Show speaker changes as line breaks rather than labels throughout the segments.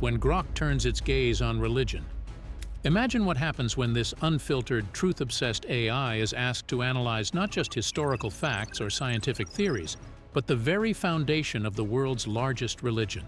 when Grok turns its gaze on religion. Imagine what happens when this unfiltered, truth-obsessed AI is asked to analyze not just historical facts or scientific theories, but the very foundation of the world's largest religion.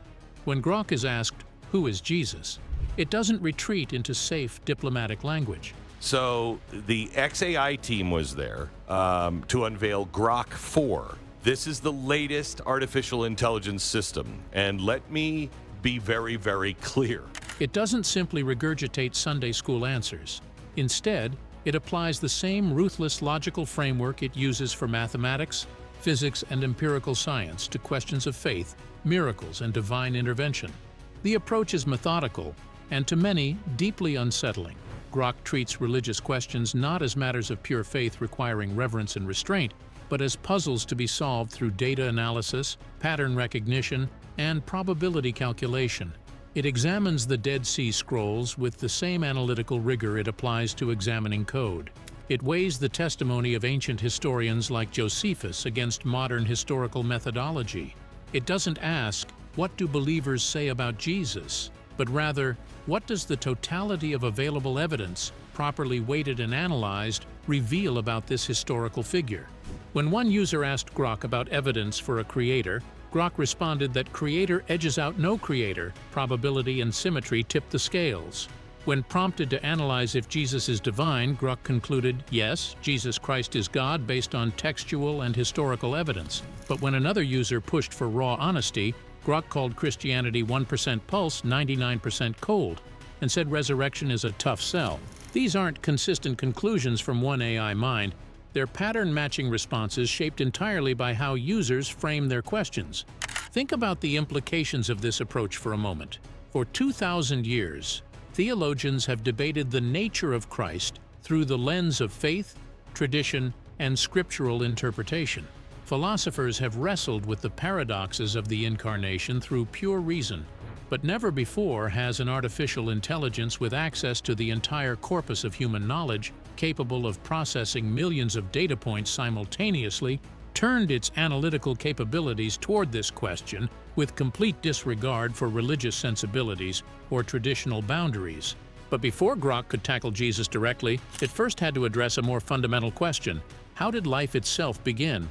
When Grok is asked, "Who is Jesus?" it doesn't retreat into safe diplomatic language.
So the XAI team was there to unveil Grok 4. This is the latest artificial intelligence system, and let me be very, very clear.
It doesn't simply regurgitate Sunday school answers. Instead, it applies the same ruthless logical framework it uses for mathematics, physics, and empirical science to questions of faith, miracles, and divine intervention. The approach is methodical, and to many, deeply unsettling. Grok treats religious questions not as matters of pure faith requiring reverence and restraint, but as puzzles to be solved through data analysis, pattern recognition, and probability calculation. It examines the Dead Sea Scrolls with the same analytical rigor it applies to examining code. It weighs the testimony of ancient historians like Josephus against modern historical methodology. It doesn't ask, "What do believers say about Jesus?" but rather, "What does the totality of available evidence, properly weighted and analyzed, reveal about this historical figure?" When one user asked Grok about evidence for a creator, Grok responded that creator edges out no creator, probability and symmetry tip the scales. When prompted to analyze if Jesus is divine, Grok concluded, yes, Jesus Christ is God based on textual and historical evidence. But when another user pushed for raw honesty, Grok called Christianity 1% pulse, 99% cold, and said resurrection is a tough sell. These aren't consistent conclusions from one AI mind. They're pattern-matching responses shaped entirely by how users frame their questions. Think about the implications of this approach for a moment. For 2,000 years, theologians have debated the nature of Christ through the lens of faith, tradition, and scriptural interpretation. Philosophers have wrestled with the paradoxes of the Incarnation through pure reason, but never before has an artificial intelligence with access to the entire corpus of human knowledge, capable of processing millions of data points simultaneously, turned its analytical capabilities toward this question with complete disregard for religious sensibilities or traditional boundaries. But before Grok could tackle Jesus directly, it first had to address a more fundamental question: how did life itself begin?